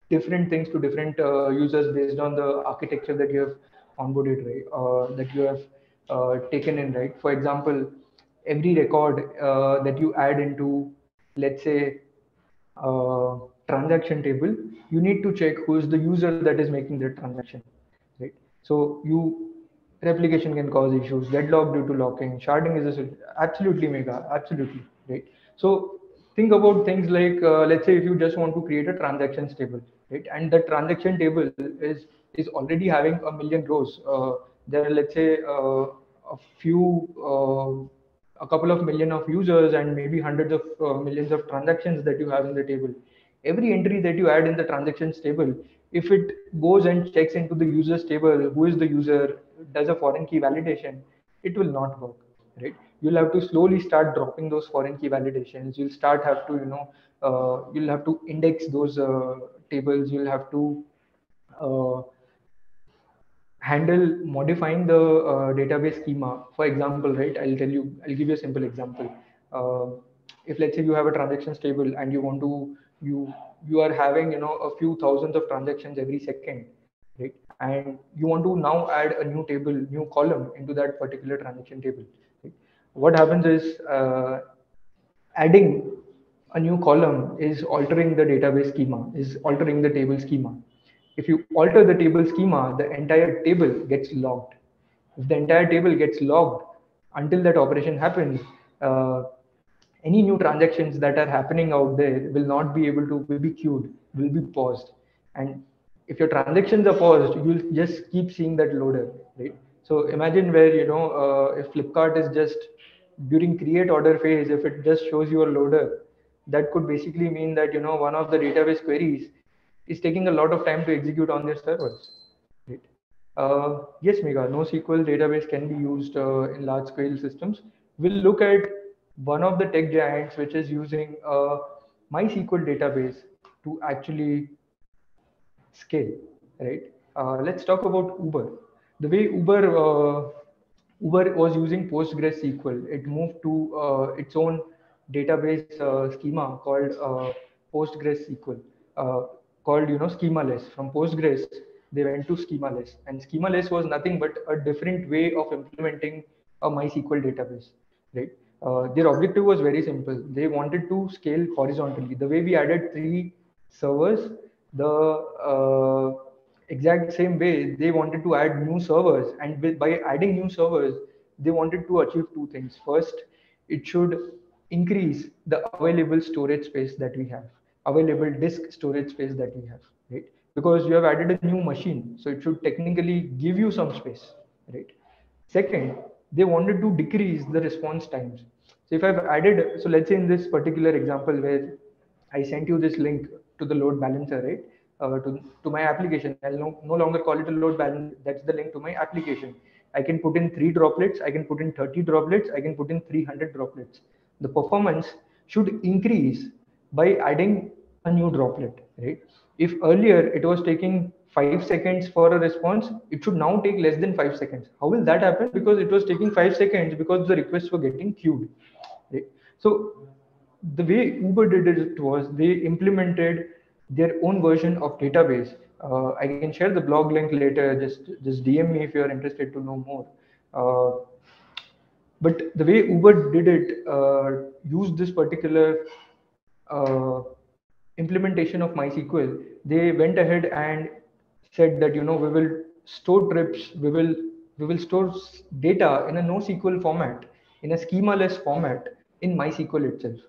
different things to different users based on the architecture that you have onboarded, right? That you have taken in, right? For example, every record that you add into, let's say, transaction table, you need to check who is the user that is making the transaction, right? So you replication can cause issues, deadlock due to locking, sharding is a absolutely mega, absolutely, right? So think about things like let's say if you just want to create a transactions table, right? And the transaction table is already having a million rows. There are, let's say, a few. A couple of million of users and maybe hundreds of millions of transactions that you have in the table. Every entry that you add in the transactions table, if it goes and checks into the users table, who is the user, does a foreign key validation, it will not work, right? You'll have to slowly start dropping those foreign key validations. You'll start have to, you'll have to index those tables. You'll have to uh, handle modifying the database schema. For example, right, I'll give you a simple example. If let's say you have a transactions table and you want to, you are having, a few thousands of transactions every second, right? And you want to now add a new table, new column into that particular transaction table. Right? What happens is adding a new column is altering the database schema, is altering the table schema. If you alter the table schema, the entire table gets logged. If the entire table gets logged until that operation happens, uh, any new transactions that are happening out there will not be able to, will be queued, will be paused. And if your transactions are paused, you'll just keep seeing that loader, right? So imagine where, if Flipkart is just during create order phase, if it just shows you a loader, that could basically mean that, one of the database queries is taking a lot of time to execute on their servers, right? Yes, Mega, NoSQL database can be used in large scale systems. We'll look at one of the tech giants which is using MySQL database to actually scale, right? Let's talk about Uber. The way Uber was using PostgreSQL, it moved to its own database schema called PostgreSQL, uh, called schemaless. From Postgres, they went to schemaless, and schemaless was nothing but a different way of implementing a MySQL database, right? Their objective was very simple. They wanted to scale horizontally. The way we added three servers, the exact same way they wanted to add new servers, and by adding new servers they wanted to achieve two things. First, it should increase the available storage space that we have, available disk storage space that we have, right? Because you have added a new machine, so it should technically give you some space, right? Second, they wanted to decrease the response times. So if I've added, so let's say in this particular example where I sent you this link to the load balancer, right? To my application, I'll no longer call it a load balancer. That's the link to my application. I can put in 3 droplets, I can put in 30 droplets, I can put in 300 droplets. The performance should increase by adding a new droplet, right? If earlier it was taking 5 seconds for a response, it should now take less than 5 seconds. How will that happen? Because it was taking 5 seconds because the requests were getting queued, right? So the way Uber did it was they implemented their own version of database. I can share the blog link later. Just DM me if you are interested to know more. Uh, but the way Uber did it, used this particular uh, implementation of MySQL. They went ahead and said that we will store trips, we will store data in a NoSQL format, in a schemaless format in MySQL itself.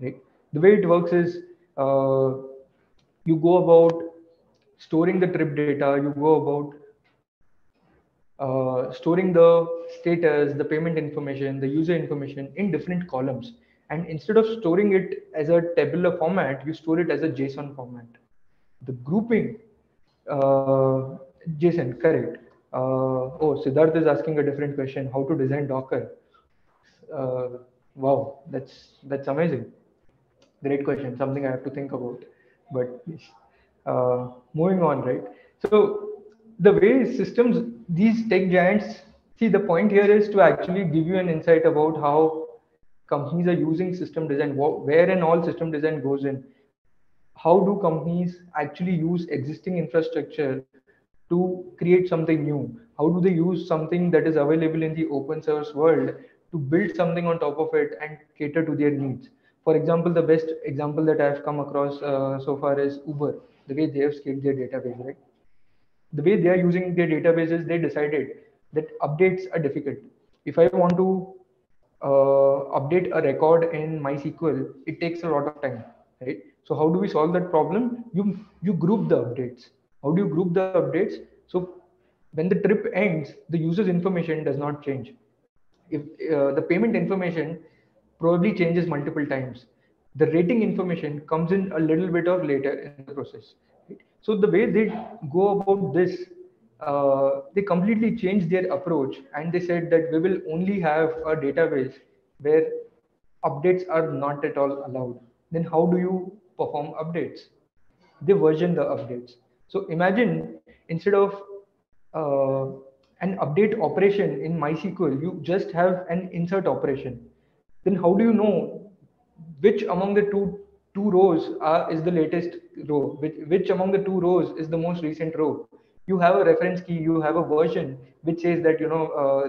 Right? The way it works is uh, you go about storing the trip data, you go about storing the status, the payment information, the user information in different columns. And instead of storing it as a tabular format, you store it as a JSON format. The grouping, JSON, correct. Oh, Siddharth is asking a different question: how to design Docker? Uh, wow, that's amazing. Great question. Something I have to think about. But yes. Moving on, right? So the way systems, these tech giants, see the point here is to actually give you an insight about how companies are using system design, where and all system design goes in. how do companies actually use existing infrastructure to create something new? How do they use something that is available in the open source world to build something on top of it and cater to their needs? For example, the best example that I've come across so far is Uber, the way they have scaled their database, right? The way they are using their databases, they decided that updates are difficult. If I want to update a record in MySQL, it takes a lot of time, right? So how do we solve that problem? You group the updates. How do you group the updates? So when the trip ends, the user's information does not change. If the payment information probably changes multiple times, the rating information comes in a little bit of later in the process, right? So the way they go about this, they completely changed their approach, and they said that we will only have a database where updates are not at all allowed. Then how do you perform updates? They version the updates. So imagine, instead of uh, an update operation in MySQL, you just have an insert operation. Then how do you know which among the two rows is the latest row? Which among the two rows is the most recent row? You have a reference key, you have a version which says that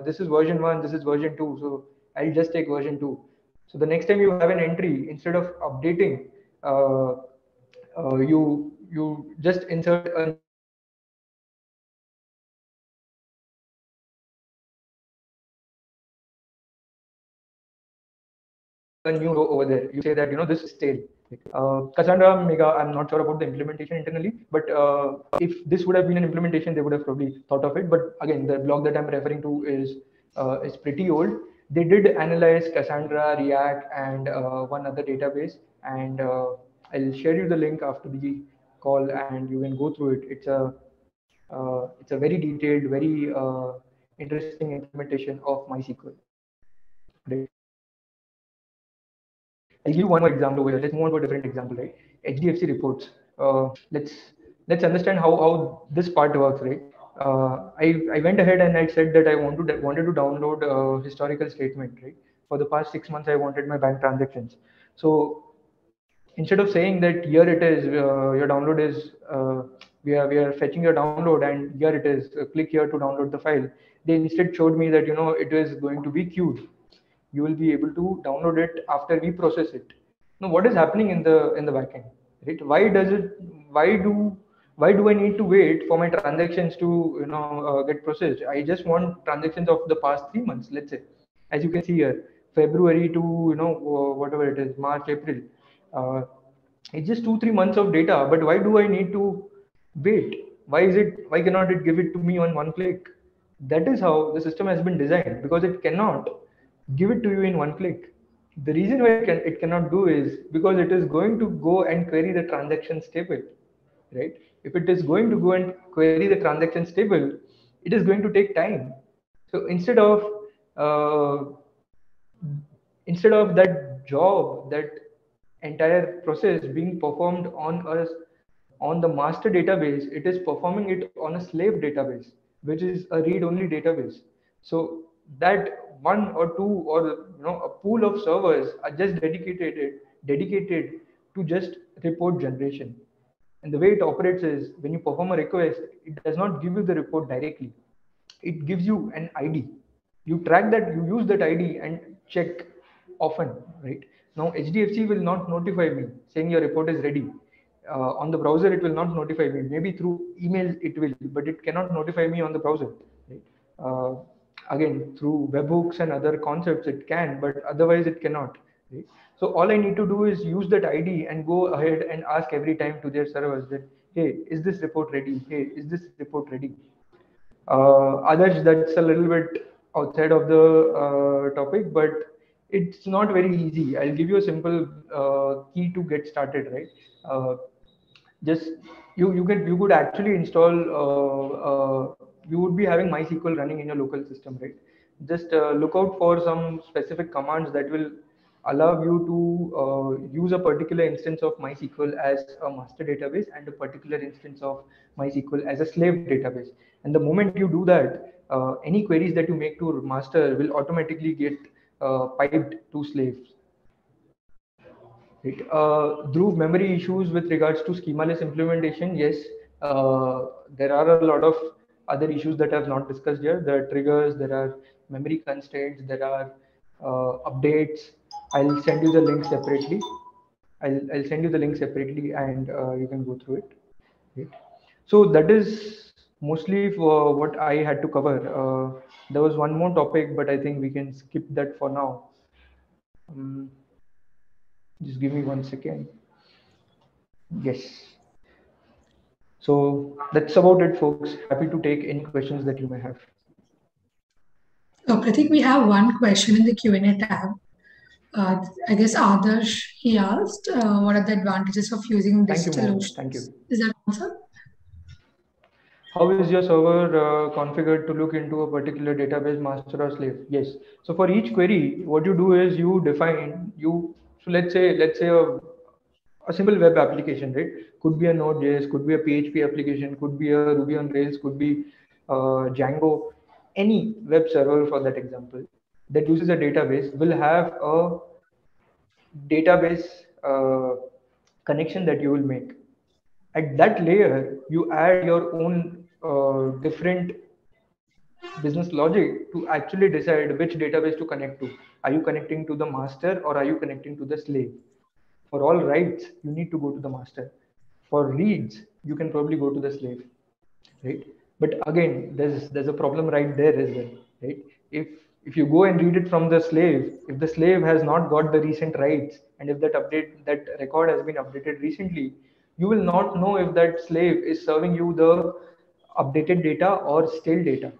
this is version one, this is version two. So I'll just take version two. So the next time you have an entry, instead of updating, uh, you just insert a new row over there. You say that this is version one, this is version two. So the next time you have an entry, instead of updating, you insert a new row over there. You say that this is stale. Cassandra, Mega, I'm not sure about the implementation internally, but if this would have been an implementation, they would have probably thought of it. But again, the blog that I'm referring to is pretty old. They did analyze Cassandra, React, and one other database, and I'll share you the link after the call, and you can go through it. It's a very detailed, very interesting implementation of MySQL. Right. I'll give you one more example over here. Let's move on to a different example, right? HDFC reports. Let's let's understand how this part works, right? I went ahead and I said that I wanted to download a historical statement, right? For the past 6 months, I wanted my bank transactions. So instead of saying that here it is, your download is, we are fetching your download and here it is, click here to download the file. They instead showed me that it is going to be queued. You will be able to download it after we process it. Now what is happening in the backend, right? Why do I need to wait for my transactions to get processed? I just want transactions of the past 3 months, let's say. As you can see here, February to whatever it is, March, April. uh, it's just 2 3 months of data, but why do I need to wait? Why cannot it give it to me on one click? That is how the system has been designed, because it cannot give it to you in one click. The reason why it cannot do is because it is going to go and query the transactions table, right? If it is going to go and query the transactions table, it is going to take time. So uh, instead of that job, that entire process being performed on the master database, it is performing it on a slave database, which is a read-only database. So that one or two, or a pool of servers are just dedicated to just report generation. And the way it operates is, when you perform a request, it does not give you the report directly. It gives you an ID. You track that, you use that ID and check often, right? Now HDFC will not notify me saying your report is ready. On the browser, it will not notify me. Maybe through email it will, but it cannot notify me on the browser, right? Uh, Again, through webhooks and other concepts it can, but otherwise it cannot, right? So all I need to do is use that ID and go ahead and ask every time to their servers that, hey, is this report ready? Hey, is this report ready? Others, that's a little bit outside of the topic, but it's not very easy. I'll give you a simple key to get started, right? Uh, just you could actually install, you would be having MySQL running in your local system, right? Just look out for some specific commands that will allow you to use a particular instance of MySQL as a master database and a particular instance of MySQL as a slave database. And the moment you do that, any queries that you make to master will automatically get piped to slaves. Right. Dhruv, memory issues with regards to schemaless implementation, yes, there are a lot of other issues that I've not discussed here. There are triggers, there are memory constraints, there are updates. I'll send you the link separately. I'll send you the link separately, and you can go through it. Right. So that is mostly for what I had to cover. There was one more topic, but I think we can skip that for now. Um, just give me 1 second. Yes. So that's about it, folks. Happy to take any questions that you may have. So Pratik, we have one question in the Q&A tab. I guess Adarsh, he asked, what are the advantages of using Thank you, digital Mohammed. Thank oceans? you. Is that answer? How is your server configured to look into a particular database master or slave? Yes. So for each query, what you do is you define you. So let's say a simple web application, right? Could be a Node.js, could be a PHP application, could be a Ruby on Rails, could be Django. Any web server for that example that uses a database will have a database connection that you will make. At that layer, you add your own different business logic to actually decide which database to connect to. Are you connecting to the master or are you connecting to the slave? For all writes, you need to go to the master. For reads, you can probably go to the slave, right? But again, there's a problem right there as well, right? If you go and read it from the slave, if the slave has not got the recent writes, and if that record has been updated recently, you will not know if that slave is serving you the updated data or stale data.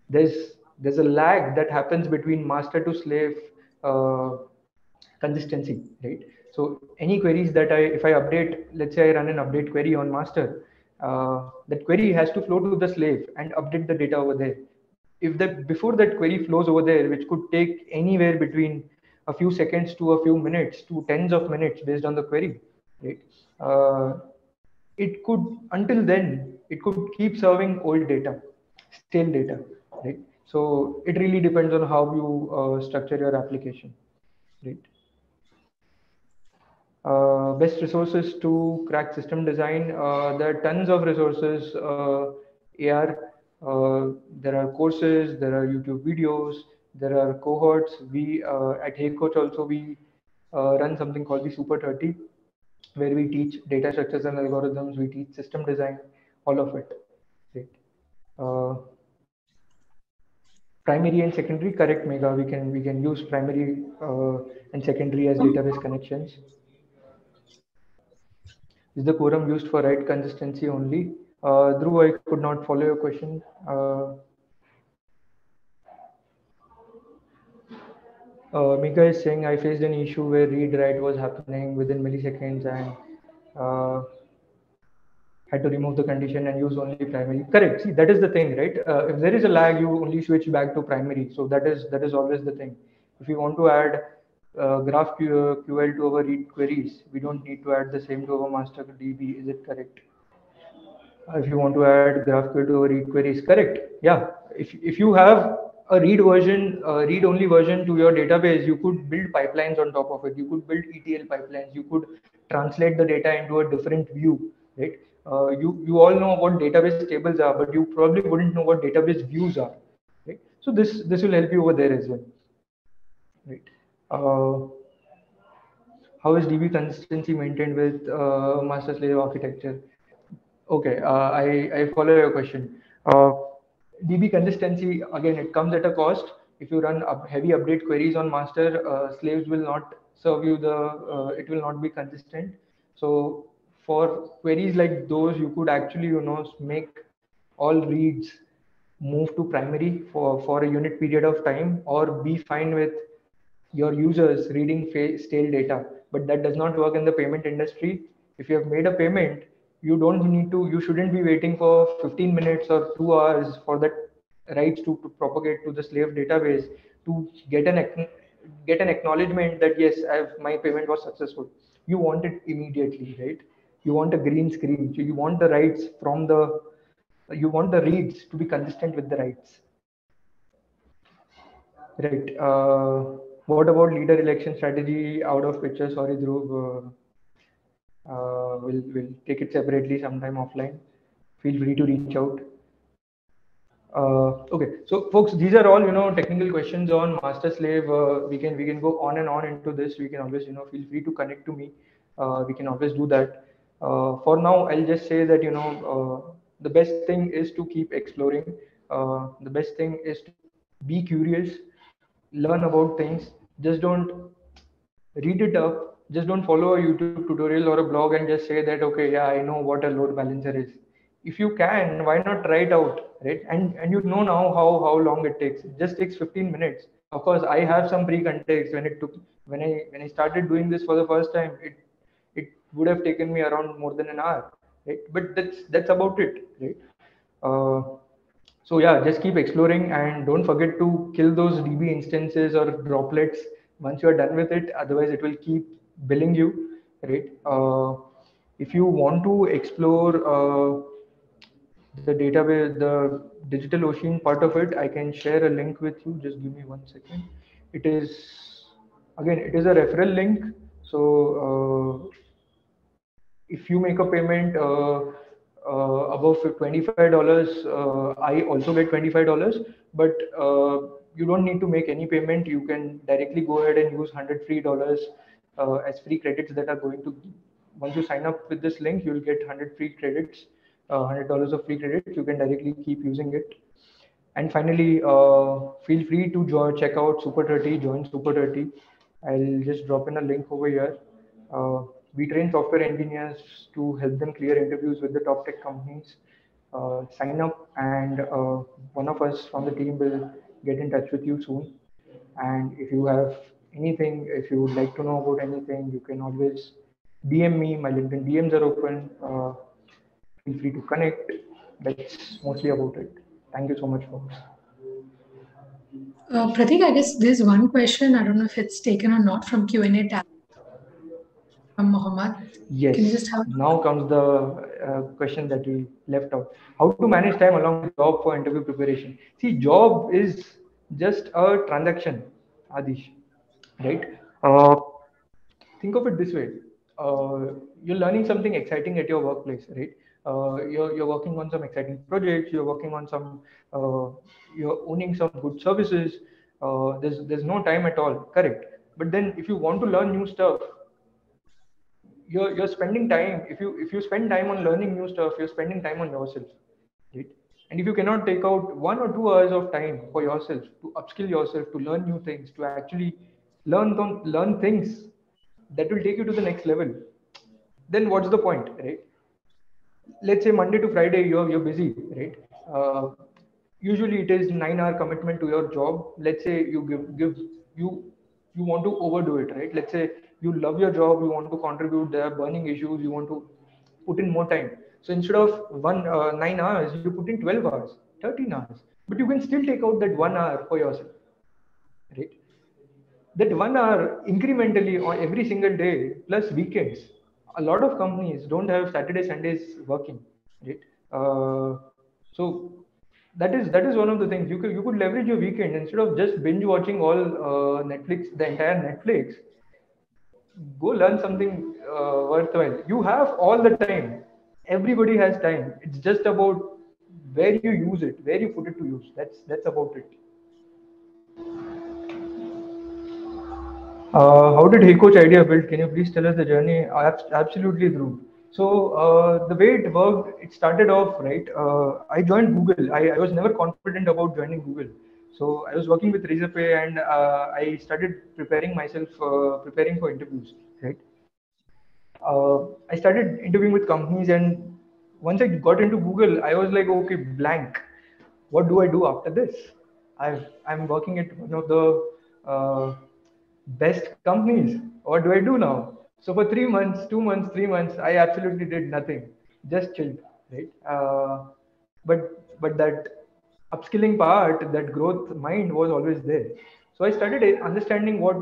There's a lag that happens between master to slave uh, consistency, right? So any queries that if I update, let's say I run an update query on master, that query has to flow to the slave and update the data over there. If that before that query flows over there, which could take anywhere between a few seconds to a few minutes to tens of minutes based on the query, right? It could until then it could keep serving old data, stale data, right? So it really depends on how you structure your application, right? Best resources to crack system design. There are tons of resources. AR, there are courses, there are YouTube videos, there are cohorts. We at Hey Coach also we run something called the Super 30, where we teach data structures and algorithms. We teach system design, all of it. Right. Uh, Primary and secondary, correct, Mega. We can use primary and secondary as database connections. Is the quorum used for write consistency only? Dhruv, I could not follow your question. Mika is saying I faced an issue where read write was happening within milliseconds and uh, had to remove the condition and use only primary. Correct. See, that is the thing, right? If there is a lag, you only switch back to primary. So that is always the thing. If you want to add GraphQL to our read queries, we don't need to add the same to our master DB. Is it correct? If you want to add GraphQL to a read queries, correct? Yeah. If you have a read only version to your database, you could build pipelines on top of it. You could build ETL pipelines. You could translate the data into a different view, right? You all know what database tables are, but you probably wouldn't know what database views are, right? So this will help you over there as well, right? Uh, how is DB consistency maintained with master slave architecture? Okay, I follow your question. DB consistency, again, it comes at a cost. If you run heavy update queries on master, slaves will not serve you it will not be consistent. So for queries like those, you could actually, make all reads move to primary for a unit period of time, or be fine with your users reading stale data. But that does not work in the payment industry. If you have made a payment, you shouldn't be waiting for 15 minutes or 2 hours for that rights to propagate to the slave database to get an acknowledgement that yes, my payment was successful. You want it immediately, right? You want a green screen. So you want the rights you want the reads to be consistent with the rights, right? What about leader election strategy out of picture? Sorry, Dhruv. We'll take it separately sometime offline. Feel free to reach out. Okay, so folks, these are all technical questions on master slave. We can go on and on into this. We can always feel free to connect to me. We can always do that. For now, I'll just say that the best thing is to keep exploring. The best thing is to be curious, learn about things. Just don't read it up. Just don't follow a YouTube tutorial or a blog and just say that, okay, yeah, I know what a load balancer is. If you can, why not try it out, right? And you know now how long it takes. It just takes 15 minutes. Of course, I have some pre-context. When I started doing this for the first time, it would have taken me around more than an hour, right? But that's about it, right? uh, so yeah, just keep exploring and don't forget to kill those DB instances or droplets once you're done with it. Otherwise, it will keep billing you, right? If you want to explore the database, the digital ocean part of it, I can share a link with you. Just give me 1 second. It is again, it is a referral link. So if you make a payment above $25, I also get $25. But you don't need to make any payment. You can directly go ahead and use $100 free as free credits that are going to. Once you sign up with this link, you'll get 100 free credits, $100 of free credits. You can directly keep using it. And finally, feel free to check out Super 30, join Super 30. I'll just drop in a link over here. We train software engineers to help them clear interviews with the top tech companies. Sign up, and one of us from the team will get in touch with you soon. And if you have anything, if you would like to know about anything, you can always DM me. My LinkedIn DMs are open. Feel free to connect. That's mostly about it. Thank you so much, folks. Pratik, I guess there's one question. I don't know if it's taken or not from Q&A tab from Mohammed. Can you Yes, just have now comes the question that we left out. How to manage time along with job for interview preparation? See, job is just a transaction, Adish, right? Think of it this way. You're learning something exciting at your workplace, right? You're working on some exciting projects. You're working on some uh, you're owning some good services. There's no time at all, correct? But then if you want to learn new stuff, you're spending time. If you spend time on learning new stuff, you're spending time on yourself, right? And if you cannot take out 1 or 2 hours of time for yourself to upskill yourself, to learn new things, to actually learn things that will take you to the next level, then what's the point, right? Let's say Monday to Friday you're busy, right? Usually it is 9 hour commitment to your job. Let's say you give you you want to overdo it, right? Let's say you love your job, you want to contribute, there are burning issues, you want to put in more time. So instead of 9 hours, you put in 12 hours, 13 hours, but you can still take out that 1 hour for yourself, right? That 1 hour incrementally on every single day plus weekends. A lot of companies don't have Saturday Sundays working, right? So that is one of the things. You could leverage your weekend instead of just binge watching all Netflix, the entire Netflix. Go learn something worthwhile. You have all the time. Everybody has time. It's just about where you use it, where you put it to use. That's about it. How did Hey Coach idea build? Can you please tell us the journey? Absolutely, Dhruv. So the way it worked, it started off right. I joined Google. I was never confident about joining Google. So I was working with Resume, and I started preparing myself, preparing for interviews. Right. I started interviewing with companies, and once I got into Google, I was like, okay, blank. What do I do after this? I'm working at one of the best companies. What do I do now? So for 3 months, 2 months, 3 months, I absolutely did nothing, just chilled, right? But that upskilling part, that growth mind was always there. So I started understanding what.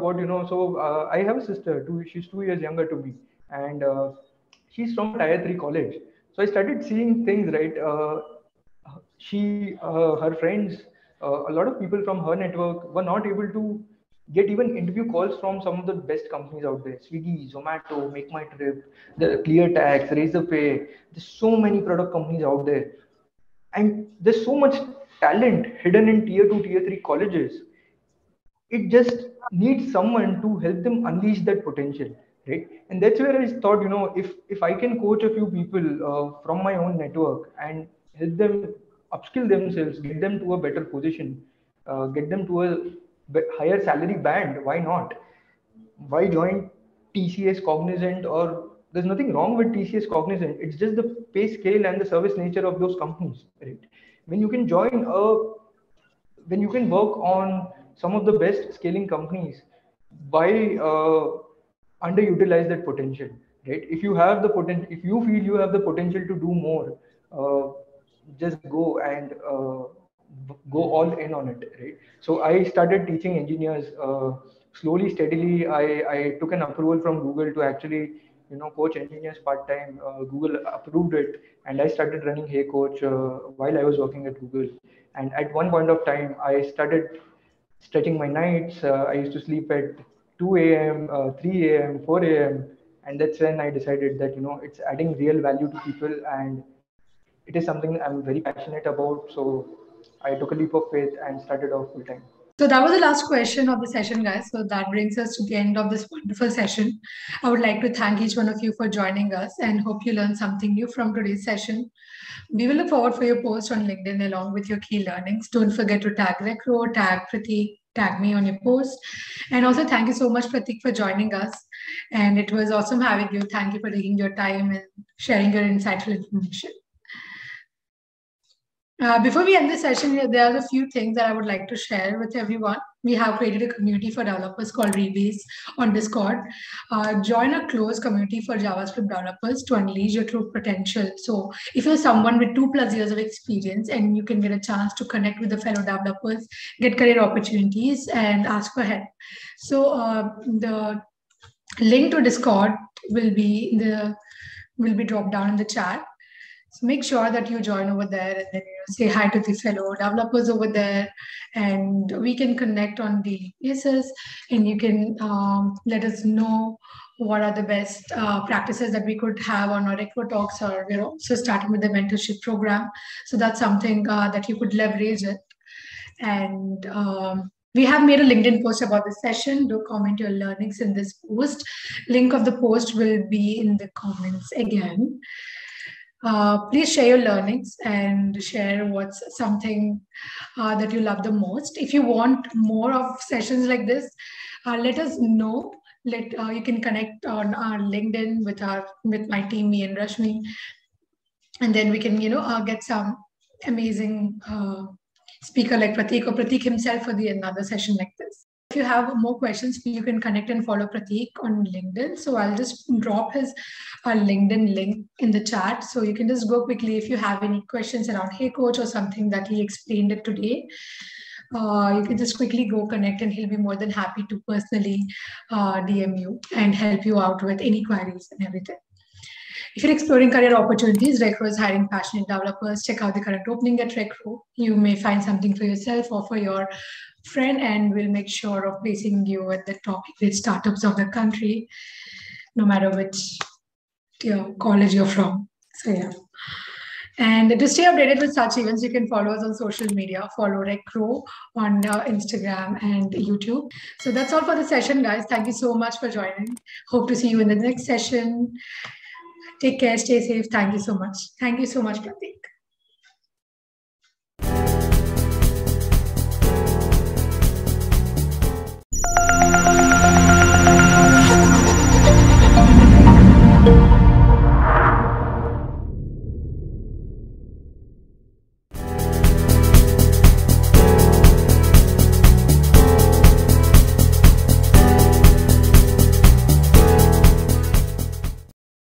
So I have a sister. She's 2 years younger to me, and she's from a tier 3 college. So I started seeing things, right. Her friends, a lot of people from her network were not able to get even interview calls from some of the best companies out there: Swiggy, Zomato, Make My Trip, the Clear Tax, Razorpay. There's so many product companies out there, and there's so much talent hidden in tier 2, tier 3 colleges. It just needs someone to help them unleash that potential, right? And that's where I thought, if I can coach a few people from my own network and help them upskill themselves, get them to a better position, get them to a higher salary band, why not? Why join TCS Cognizant? Or there's nothing wrong with TCS Cognizant, it's just the pay scale and the service nature of those companies, right? when you can join a when you can work on some of the best scaling companies, why underutilize that potential, right? If you have the potential, if you feel you have the potential to do more, uh, just go and go all in on it, right? So I started teaching engineers slowly, steadily. I took an approval from Google to actually coach engineers part time. Google approved it, and I started running Hey Coach while I was working at Google. And at one point of time, I started stretching my nights. I used to sleep at 2 a.m., 3 a.m., 4 a.m. And that's when I decided that, it's adding real value to people, and it is something I'm very passionate about. So I took a leap of faith and started off full time. So that was the last question of the session, guys. So that brings us to the end of this wonderful session. I would like to thank each one of you for joining us and hope you learned something new from today's session. We will look forward for your post on LinkedIn along with your key learnings. Don't forget to tag Recro, tag Pratik, tag me on your post. And also thank you so much, Pratik, for joining us. And it was awesome having you. Thank you for taking your time and sharing your insightful information. Before we end the session, there are a few things that I would like to share with everyone. We have created a community for developers called Rebase on Discord. Join a closed community for JavaScript developers to unleash your true potential. So if you're someone with 2+ years of experience and you can get a chance to connect with the fellow developers, get career opportunities, and ask for help. So the link to Discord will be dropped down in the chat. So make sure that you join over there and then say hi to the fellow developers over there, and we can connect on daily basis. And you can let us know what are the best practices that we could have on our Recro talks, or we're also starting with the mentorship program. So that's something that you could leverage it. And we have made a LinkedIn post about this session. Do comment your learnings in this post. Link of the post will be in the comments again. Please share your learnings and share what's something that you love the most. If you want more of sessions like this, let us know. You can connect on our LinkedIn with my team, me and Rashmi, and then we can get some amazing speaker like Pratik or Pratik himself for another session like this. If you have more questions, you can connect and follow Pratik on LinkedIn. So I'll just drop his LinkedIn link in the chat. So you can just go quickly if you have any questions around Hey Coach or something that he explained it today. You can just quickly go connect and he'll be more than happy to personally DM you and help you out with any queries and everything. If you're exploring career opportunities, Recro is hiring passionate developers. Check out the current opening at Recro. You may find something for yourself or for your friend, and we'll make sure of placing you at the top great startups of the country, no matter which college you're from. So yeah. And to stay updated with such events, you can follow us on social media. Follow Recro on Instagram and YouTube. So that's all for the session, guys. Thank you so much for joining. Hope to see you in the next session. Take care, stay safe. Thank you so much. Thank you so much, Pratik.